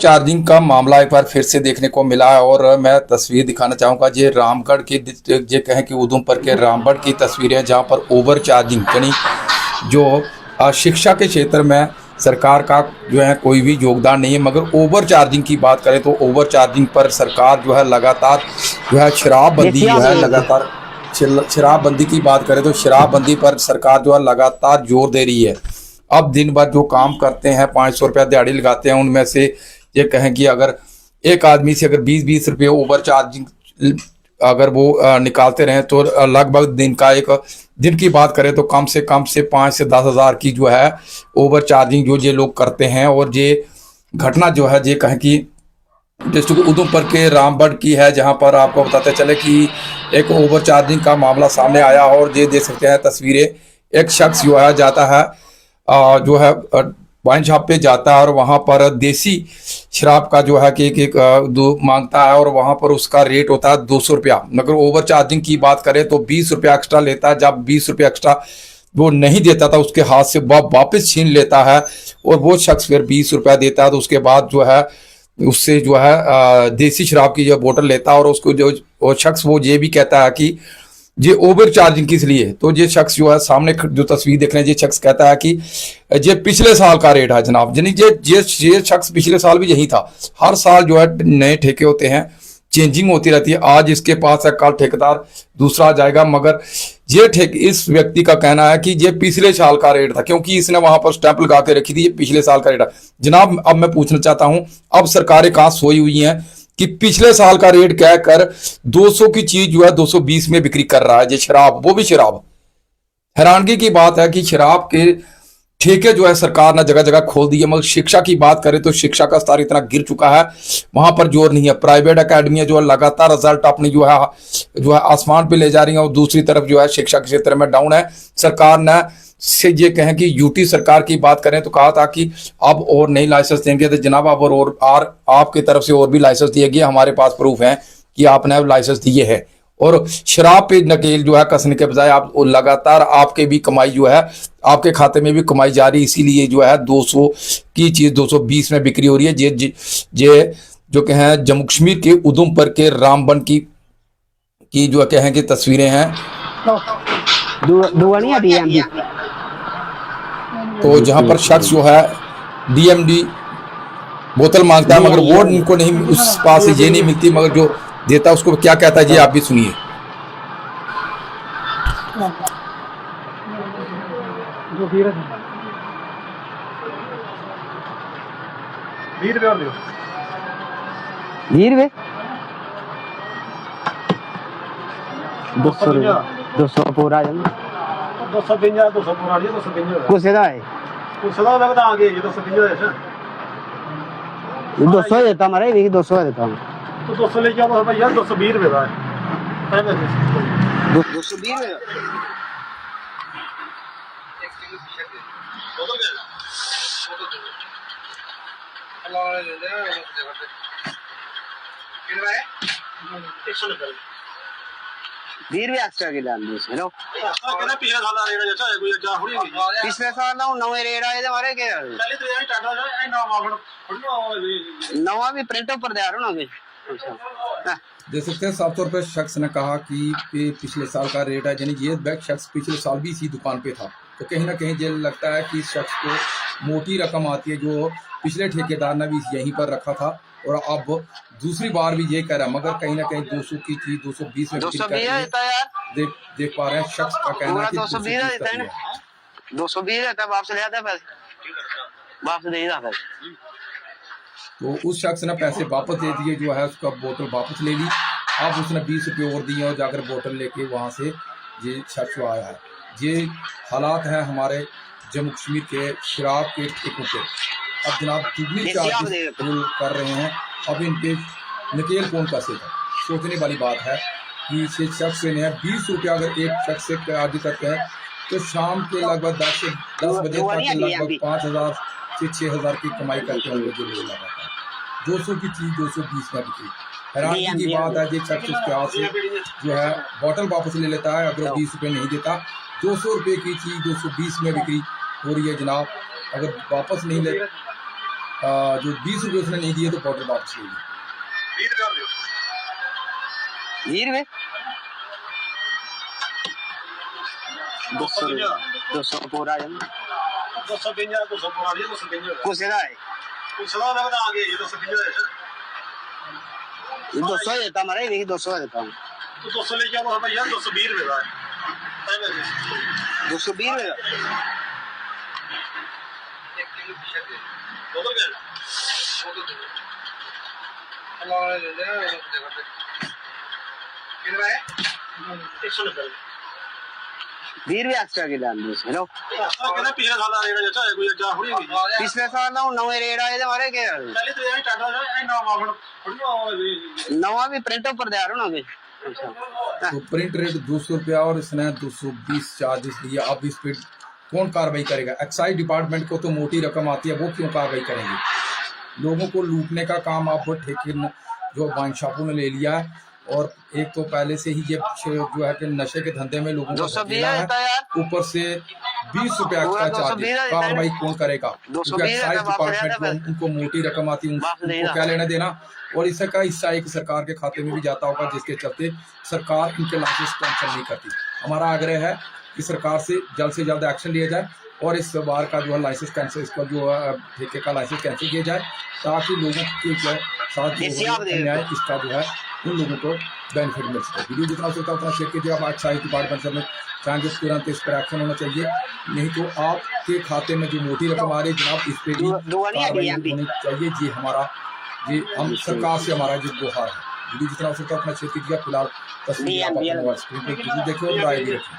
Charging का मामला एक बार फिर से देखने को मिला है और मैं तस्वीर दिखाना चाहूँगा। ये रामगढ़ की, ये कहें कि उधमपुर के रामगढ़ की तस्वीर है, जहाँ पर ओवर चार्जिंग यानी जो शिक्षा के क्षेत्र में सरकार का जो है कोई भी योगदान नहीं है, मगर ओवर चार्जिंग की बात करें तो ओवर चार्जिंग पर सरकार जो है लगातार जो है शराबबंदी जो है लगातार शराबबंदी की बात करें तो शराबबंदी पर सरकार जो है लगातार जोर दे रही है। अब दिन भर जो काम करते हैं 500 रुपया दिहाड़ी लगाते हैं, उनमें से ये कहें कि अगर एक आदमी से अगर 20-20 रुपये ओवर चार्जिंग अगर वो निकालते रहें तो लगभग दिन का एक दिन की बात करें तो कम से 5 से 10 हज़ार की जो है ओवर चार्जिंग जो ये लोग करते हैं। और ये घटना जो है ये कहें कि डिस्ट्रिक्ट उधमपुर के रामगढ़ की है, जहां पर आपको बताते चले कि एक ओवर चार्जिंग का मामला सामने आया। और ये देख सकते हैं तस्वीरें, एक शख्स जो है जाता है जो है वाइन शॉप पे जाता है और वहां पर देसी शराब का जो है कि एक दो मांगता है और वहां पर उसका रेट होता है 200 रुपया, मगर ओवर चार्जिंग की बात करें तो 20 रुपया एक्स्ट्रा लेता है। जब 20 रुपया एक्स्ट्रा वो नहीं देता था उसके हाथ से वापस छीन लेता है और वो शख्स फिर 20 रुपया देता है। तो उसके बाद जो है उससे जो है देसी शराब की जो बोतल लेता है और उसको जो शख्स वो ये भी कहता है कि ये ओवर चार्जिंग किस लिए। तो ये शख्स जो है सामने जो तस्वीर देख रहे हैं, ये शख्स कहता है कि ये पिछले साल का रेट है जनाब। यानी ये शख्स पिछले साल भी यही था। हर साल जो है नए ठेके होते हैं, चेंजिंग होती रहती है। आज इसके पास है, कल ठेकेदार दूसरा आ जाएगा, मगर ये इस व्यक्ति का कहना है कि ये पिछले साल का रेट था, क्योंकि इसने वहां पर स्टैंप लगा के रखी थी, ये पिछले साल का रेट है। जनाब अब मैं पूछना चाहता हूं, अब सरकारें कहां सोई हुई हैं कि पिछले साल का रेट कहकर 200 की चीज जो है 220 में बिक्री कर रहा है। ये शराब, वो भी शराब। हैरानगी की बात है कि शराब के ठेके जो है सरकार ने जगह जगह खोल दी है, मगर शिक्षा की बात करें तो शिक्षा का स्तर इतना गिर चुका है, वहां पर जोर नहीं है। प्राइवेट अकेडमियां जो है लगातार रिजल्ट अपनी जो है आसमान पे ले जा रही है और दूसरी तरफ जो है शिक्षा के क्षेत्र में डाउन है। सरकार ने से ये कहें कि यूटी सरकार की बात करें तो कहा था कि अब और नई लाइसेंस देंगे, तो जनाब अब और आपकी तरफ से और भी लाइसेंस दिए गए, हमारे पास प्रूफ है कि आपने अब लाइसेंस दिए है। और शराब पे नकेल जो है कसने के बजाय आप लगातार आपके भी कमाई जो है आपके खाते में भी कमाई जा रही है, इसीलिए जो है 200 की चीज 220 में बिक्री हो रही है। ये जो कहें जम्मू कश्मीर के उधमपुर के रामबन की जो कहें कि तस्वीरें हैं। तो जहां पर शख्स जो है DMD बोतल मांगता है, मगर वो उनको नहीं, उस पास से ये नहीं मिलती, मगर जो देता है उसको क्या कहता है जी आप भी सुनिए। दो सौ पूरा 250 कुछ है 200 देता हमारे 200 देता हूँ तो 200 लेके आओ भैया, 220 रुपए का है 220 20 एक्स्ट्रा के डाल दो हेलो कहना पिछले साल आ रेट जैसा कोई जा थोड़ी होगी पिछले साल ना नवे रेट आए थे हमारे के पहले तो यही टाटा जा ए ना माफन नवा भी प्रिंट ऊपर दे रहा ना देख सकते हैं 700 रुपये शख्स ने कहा कि पिछले साल का रेट है, यानी ये बैग शख्स पिछले साल भी इसी दुकान पे था। तो कहीं ना कहीं ये लगता है कि इस शख्स को मोटी रकम आती है जो पिछले ठेकेदार ने भी यहीं पर रखा था और अब दूसरी बार भी ये कह रहा है, मगर कहीं ना कहीं 200 की चीज 220 में देख पा रहे हैं। शख्स का कहना है कि 220 है, तब आपसे ले आता है पैसे वापस दे देता। तो उस शख्स ने पैसे वापस दे दिए, जो है उसका बोतल वापस ले ली। अब उसने 20 रुपये और दिए और जाकर बोतल लेके वहाँ से ये शख्स आया है। ये हालात है हमारे जम्मू कश्मीर के शराब के ठेकों के। अब जनाब दुगनी चार्ज कर रहे हैं, अब इनके नकेल कौन कसेगा। सोचने वाली बात है कि इस शख्स ने 20 रुपया अगर एक शख्स से चार्ज करते हैं तो शाम के लगभग 10 बजे तक लगभग 5,000 से 6,000 की कमाई करते होंगे जो लोग लगातार 200 की चीज 220 में बिक्री। हैरानी की बात है ये शख्स उसके हाथ से जो है बोतल वापस ले लेता है, अगर 20 रुपये नहीं देता। 200 रुपये की चीज 220 में बिक्री हो रही है जनाब। अगर वापस नहीं ले जो 20 रुपये उसने नहीं दिए तो पाउडर वापस ले ली। 20 रुपए दियो 20 रुपए 200 पूरा है 250 200 पुरानी 250 कुछ है कुछ ना लगता आगे ये 250 है 200 देता हमारे नहीं 200 देता हूँ तो 200 लेके आओ भैया 220 रुपए का है 220 रुपए बोतल क्या कितना है 100 रुपए 20 रुपए एक्स्ट्रा के दाम दो हेलो कहना पिछले साल आ रहेगा जैसा कोई जा हो रही है पिछले साल ना नवे रेट आए थे हमारे के पहले तो यही टाटा है ना माफड़ फुटबॉल नवा भी प्रिंट ऊपर दे रहा हूं ना अभी तो प्रिंट रेट 200 रुपया और इसने 220 चार्जेस लिए। अब इस पे कौन कार्रवाई करेगा? एक्साइज डिपार्टमेंट को तो मोटी रकम आती है, वो क्यों कार्रवाई करेंगे? लोगों को लूटने का काम आप ठेके जो वाइन शॉपों ने ले लिया है, और एक तो पहले से ही ये जो है कि नशे के धंधे में लोगों को धकेला है, ऊपर से 20 रुपया एक्स्ट्रा चार्जेस। कार्रवाई कौन करेगा? क्योंकि एक्साइज डिपार्टमेंट को उनको मोटी रकम आती है, उनको क्या लेना देना। और इसका हिस्सा एक सरकार के खाते में भी जाता होगा, जिसके चलते सरकार इनके लाइसेंस कैंसिल नहीं करती। हमारा आग्रह है कि सरकार से जल्द एक्शन लिया जाए और इस बार का जो है लाइसेंस कैंसिल, इसका जो ठेके का लाइसेंस कैंसिल किया जाए, ताकि लोगों के जो साथ न्याय इसका जो है उन लोगों को बेनिफिट मिल सके। वीडियो जितना हो सकता है उतना शेयर कीजिए। आप एक्साइज डिपार्टमेंट से चाहेंगे तुरंत इस पर एक्शन होना चाहिए, नहीं तो आपके खाते में जो मोटी रकम आ रही है जनाब, इस पर भी कार्रवाई होनी चाहिए। हम सरकार से हमारा जो गुहार है। वीडियो जितना हो सकता है उतना शेयर कीजिए। फिलहाल तस्वीर आप अपने मोबाइल स्क्रीन पर देखिए और राय भी रखिए।